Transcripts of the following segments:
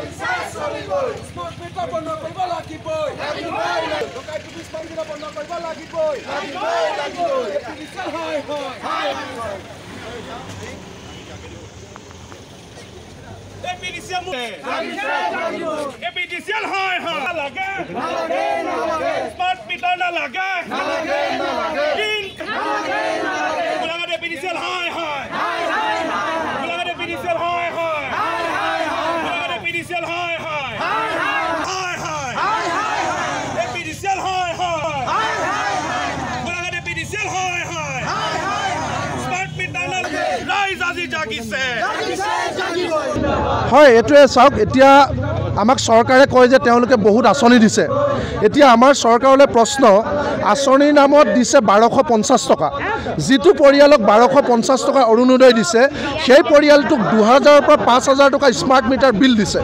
smart meter বন্ধ কৰিব লাগিবই বন্ধ কৰিব লাগিবই এপিডিসিএল হয় লাগে স্মার্ট মিটার না লাগে গোলাঘাট এপিডিসিএল হয় গোলাঘাট এপিডিসিএল হয় গোলাঘাট এপিডিসিএল হয় এপিডিসিএল হয় গোলাঘাট এপিডিসিএল হয় স্মার্ট মিটার না রাইজ আজি জাগিছে হয় এটোৱে চাওক এতিয়া আমাক চৰকাৰে কয় যে তেওঁলোকে বহুত আঁচনি দিছে এতিয়া আমাৰ চৰকাৰলৈ প্ৰশ্ন আঁচনিৰ নামত দিছে 1250 টকা যিটো পৰিয়ালক 1250 টকা অৰুণোদয় দিছে সেই পৰিয়ালটোক 2000 পৰা 5000 টকা স্মাৰ্ট মিটাৰ বিল দিছে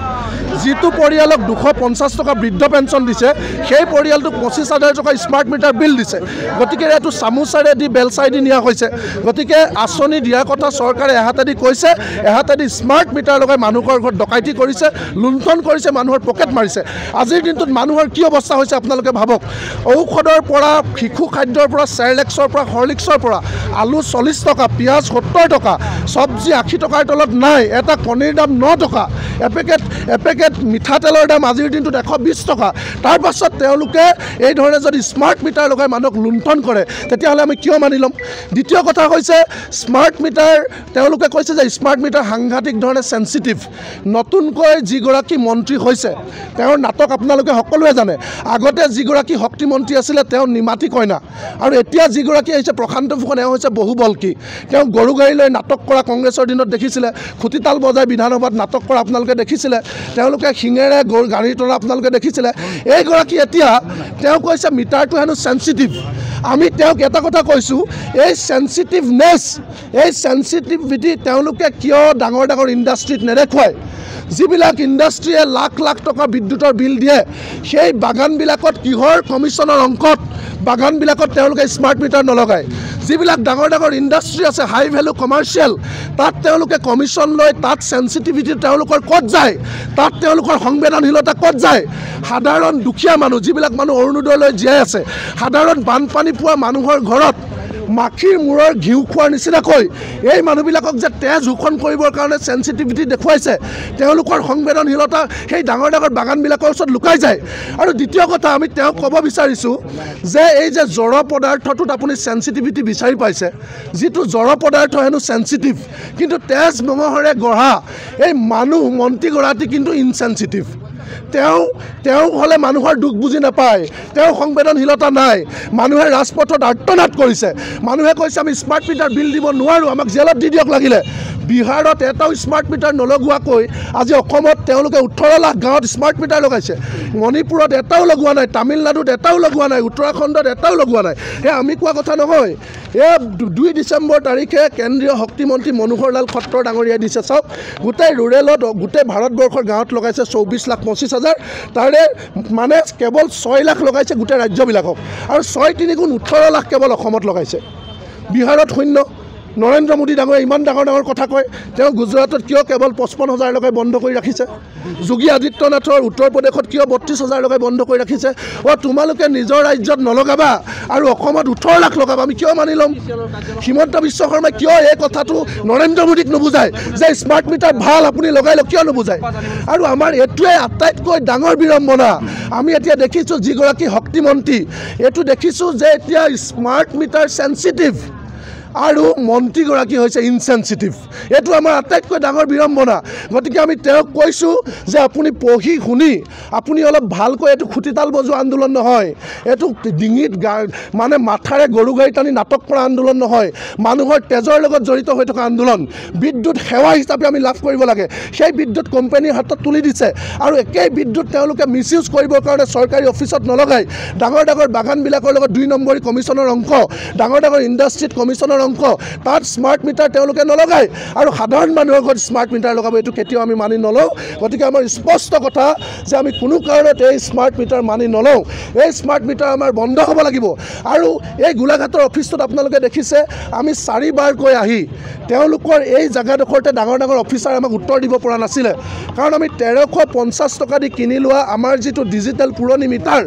যিটো পৰিয়ালক 250 টকা বৃদ্ধ পেঞ্চন দিছে সেই পৰিয়ালটোক 25000 টকা স্মাৰ্ট মিটাৰ বিল দিছে গতিকে এটো সামুচাৰে দি বেলচাই দি নিয়া হৈছে গতিকে আঁচনি দিয়াৰ কথা চৰকাৰে এহাতেদি কৈছে এহাতেদি স্মাৰ্ট মিটাৰ লগাই মানুহৰ ঘৰত ডকাইতি কৰিছে লুণ্ঠন কৰিছে মানুহৰ পকেট মাৰিছে আজিৰ দিনটোত মানুহৰ কি অৱস্থা হৈছে আপোনালোকে ভাবক ঔষধৰ পৰা শিশু খাদ্যৰ পৰা চেৰলেক্সৰ পৰা হৰলিক্সৰ পৰা আলু 40 টকা পিয়াজ 70 টকা সবজি 80 টকাৰ তলত নাই এটা কণীৰ দাম 9 টকা এপেকেট মিঠাতেলৰ দাম আজিৰ দিনটোত 120 টকা তাৰ পাছত তেওঁলোকে এই ধৰণে যদি স্মাৰ্ট মিটাৰ লগাই মানুহক লুণ্ঠন কৰে তেতিয়াহ'লে আমি কিয় মানি ল'ম দ্বিতীয় কথা হৈছে স্মাৰ্ট মিটাৰ তেওঁলোকে কৈছে যে স্মাৰ্ট মিটাৰ সাংঘাতিক ধৰণে সেনসিটিভ নতুনকৈ যিগৰাকী মন্ত্ৰী হৈছে তেওঁৰ নাটক আপোনালোকে সকলোৱে জানে আগতে যিগৰাকী শক্তি মন্ত্ৰী আছিল তেওঁ নিমাতি কইনা আৰু এতিয়া যিগৰাকী আহিছে প্ৰশান্ত ফুকন এওঁ হৈছে বহুবলকী তেওঁ গৰু গাড়ী লৈ নাটক কৰা কংগ্ৰেছৰ দিনত দেখিছিলে খুটিতাল বজাই বিধানসভাত নাটক কৰা আপোনালোকে দেখিছিলে তেওঁলোকে শিঙেৰে গৰু গাড়ী তৰা আপোনালোকে দেখিছিলে এইগৰাকী এতিয়া তেওঁ কৈছে মিটাৰটো হেনো সেনসিটিভ আমি তেওঁক এটা কথা কৈছোঁ এই সেনসিটিভনেছ এই সেনসিটিভিটি তেওঁলোকে কিয় ডাঙৰ ডাঙৰ ইণ্ডাষ্ট্ৰীত নেদেখুৱায় যিবিলাক ইণ্ডাষ্ট্ৰীয়ে লাখ লাখ টকা বিদ্যুতৰ বিল দিয়ে সেই বাগানবিলাকত কিহৰ কমিশ্যনৰ অংকত বাগানবিলাকত তেওঁলোকে স্মাৰ্ট মিটাৰ নলগায় যিবিলাক ডাঙৰ ডাঙৰ ইণ্ডাষ্ট্ৰী আছে হাই ভেলু কমাৰ্চিয়েল তাত তেওঁলোকে কমিশ্যন লৈ তাত সেনসিটিভিটি তেওঁলোকৰ ক'ত যায় তাত তেওঁলোকৰ সংবেদনশীলতা ক'ত যায় সাধাৰণ দুখীয়া মানুহ যিবিলাক মানুহ অৰুণোদয় লৈ জীয়াই আছে সাধাৰণ বানপানী পোৱা মানুহৰ ঘৰত মাখিৰ মূৰৰ ঘিউ খোৱাৰ নিচিনাকৈ এই মানুহবিলাকক যে তেজ শোষণ কৰিবৰ কাৰণে সেনসিটিভিটি দেখুৱাইছে তেওঁলোকৰ সংবেদনশীলতা সেই ডাঙৰ ডাঙৰ বাগানবিলাকৰ ওচৰত লুকাই যায় আৰু দ্বিতীয় কথা আমি তেওঁক ক'ব বিচাৰিছোঁ যে এই যে জড় পদাৰ্থটোত আপুনি সেনসিটিভিটি বিচাৰি পাইছে যিটো জড় পদাৰ্থ হেনো সেনসিটিভ কিন্তু তেজ মঙহৰে গঢ়া এই মানুহ মন্ত্ৰীগৰাকী কিন্তু ইনসেনসিটিভ তেওঁ হলে মানুহৰ দুখ বুজি নাপায় তেওঁ সংবেদনশীলতা নাই মানুহে ৰাজপথত আৰ্তনাদ কৰিছে মানুহে কৈছে আমি স্মাৰ্ট মিটাৰ বিল দিব নোৱাৰো আমাক জেলত দি দিয়ক লাগিলে বিহাৰত এটাও স্মাৰ্ট মিটাৰ নলগোৱাকৈ আজি অসমত তেওঁলোকে 18 লাখ গাঁৱত স্মাৰ্ট মিটাৰ লগাইছে মণিপুৰত এটাও লগোৱা নাই তামিলনাডুত এটাও লগোৱা নাই উত্তৰাখণ্ডত এটাও লগোৱা নাই আমি কোৱা কথা নহয় 2 ডিচেম্বৰ তাৰিখে কেন্দ্ৰীয় শক্তিমন্ত্ৰী মনোহৰ লাল খট্টৰ ডাঙৰীয়াই দিছে চাওক গোটেই ৰুৰেলত গোটেই ভাৰতবৰ্ষৰ গাঁৱত লগাইছে 24,25,000 তাৰে মানে কেৱল 6 লাখ লগাইছে গোটেই ৰাজ্যবিলাকক আৰু 6 গুণ 18 লাখ কেৱল অসমত লগাইছে বিহাৰত শূন্য নৰেন্দ্ৰ মোদী ডাঙৰীয়া ইমান ডাঙৰ কথা কয় তেওঁ গুজৰাটত কিয় কেৱল 55,000 লগাই বন্ধ কৰি ৰাখিছে যোগী আদিত্যনাথৰ উত্তৰ প্ৰদেশত কিয় 32,000 লগাই বন্ধ কৰি ৰাখিছে তোমালোকে নিজৰ ৰাজ্যত নলগাবা আৰু অসমত 18 লাখ লগাবা আমি কিয় মানি ল'ম হিমন্ত বিশ্ব শৰ্মাই কিয় এই কথাটো নৰেন্দ্ৰ মোদীক নুবুজায় যে স্মাৰ্ট মিটাৰ ভাল আপুনি লগাই লওক কিয় নুবুজায় আৰু আমাৰ এটোৱে আটাইতকৈ ডাঙৰ বিৰম্বনা আমি এতিয়া দেখিছোঁ যিগৰাকী শক্তিমন্ত্ৰী এটো দেখিছোঁ যে এতিয়া স্মাৰ্ট মিটাৰ সেনসিটিভ আৰু মন্ত্ৰীগৰাকী হৈছে ইনসেনসিটিভ এটো আমাৰ আটাইতকৈ ডাঙৰ বিৰম্বনা গতিকে আমি তেওঁক কৈছোঁ যে আপুনি পঢ়ি শুনি আপুনি অলপ ভালকৈ এটো খুটিতাল বজোৱা আন্দোলন নহয় এটো ডিঙিত মানে মাথাৰে গৰু গাড়ী টানি নাটক কৰা আন্দোলন নহয় মানুহৰ তেজৰ লগত জড়িত হৈ থকা আন্দোলন বিদ্যুৎ সেৱা হিচাপে আমি লাভ কৰিব লাগে সেই বিদ্যুৎ কোম্পানীৰ হাতত তুলি দিছে আৰু একেই বিদ্যুৎ তেওঁলোকে মিসইউজ কৰিবৰ কাৰণে চৰকাৰী অফিচত নলগাই ডাঙৰ ডাঙৰ বাগানবিলাকৰ লগত 2 নম্বৰী কমিশ্যনৰ অংক ডাঙৰ ডাঙৰ ইণ্ডাষ্ট্ৰীত কমিশ্যনৰ অংক তাত স্মাৰ্ট মিটাৰ তেওঁলোকে নলগায় আৰু সাধাৰণ মানুহৰ ঘৰত স্মাৰ্ট মিটাৰ লগাব এইটো কেতিয়াও আমি মানি নলওঁ গতিকে আমাৰ স্পষ্ট কথা যে আমি কোনো কাৰণত এই স্মাৰ্ট মিটাৰ মানি নলওঁ এই স্মাৰ্ট মিটাৰ আমাৰ বন্ধ হ'ব লাগিব আৰু এই গোলাঘাটৰ অফিচটোত আপোনালোকে দেখিছে আমি 4বাৰকৈ আহি তেওঁলোকৰ এই জাগাডোখৰতে ডাঙৰ ডাঙৰ অফিচাৰ আমাক উত্তৰ দিব পৰা নাছিলে কাৰণ আমি 1350 টকা দি কিনি লোৱা আমাৰ যিটো ডিজিটেল পুৰণি মিটাৰ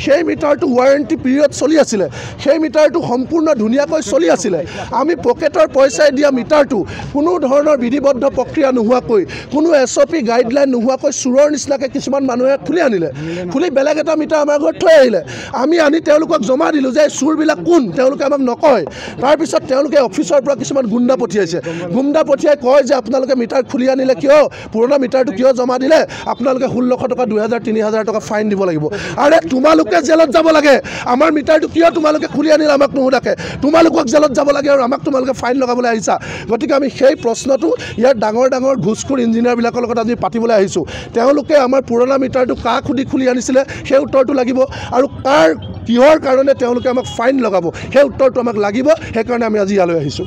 সেই মিটাৰটো ৱাৰেণ্টি পিৰিয়ড চলি আছিলে সেই মিটাৰটো সম্পূৰ্ণ ধুনীয়াকৈ চলি আছিলে আমি পকেটৰ পইচাই দিয়া মিটাৰটো কোনো ধৰণৰ বিধিবদ্ধ প্ৰক্ৰিয়া নোহোৱাকৈ কোনো SOP গাইডলাইন নোহোৱাকৈ চুৰৰ নিচিনাকৈ কিছুমান মানুহে খুলি আনিলে খুলি বেলেগ এটা মিটাৰ আমাৰ ঘৰত থৈ আহিলে আমি আনি তেওঁলোকক জমা দিলোঁ যে চুৰবিলাক কোন তেওঁলোকে আমাক নকয় তাৰপিছত তেওঁলোকে অফিচৰ পৰা কিছুমান গুণ্ডা পঠিয়াইছে গুণ্ডা পঠিয়াই কয় যে আপোনালোকে মিটাৰ খুলি আনিলে কিয় পুৰণা মিটাৰটো কিয় জমা দিলে আপোনালোকে 1600 টকা 2000 3000 টকা ফাইন দিব লাগিব আৰে তোমালোকে জেলত যাব লাগে আমাৰ মিটাৰটো কিয় তোমালোকে খুলি আনিলে আমাক নোসোধাকে তোমালোকক জেলত যাব লাগে আৰু আমাক তোমালোকে ফাইন লগাবলৈ আহিছা গতিকে আমি সেই প্ৰশ্নটো ইয়াৰ ডাঙৰ ডাঙৰ ঘুষখোৰ ইঞ্জিনিয়াৰবিলাকৰ লগত আজি পাতিবলৈ আহিছোঁ তেওঁলোকে আমাৰ পুৰণা মিটাৰটো কাক সুধি খুলি আনিছিলে সেই উত্তৰটো লাগিব আৰু কিহৰ কাৰণে তেওঁলোকে আমাক ফাইন লগাব সেই উত্তৰটো আমাক লাগিব সেইকাৰণে আমি আজি ইয়ালৈ আহিছোঁ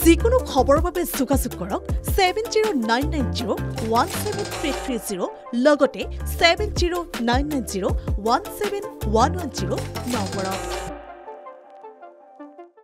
যিকোনো খবৰৰ বাবে যোগাযোগ কৰক 7099017330 লগতে 7099017110 নম্বৰত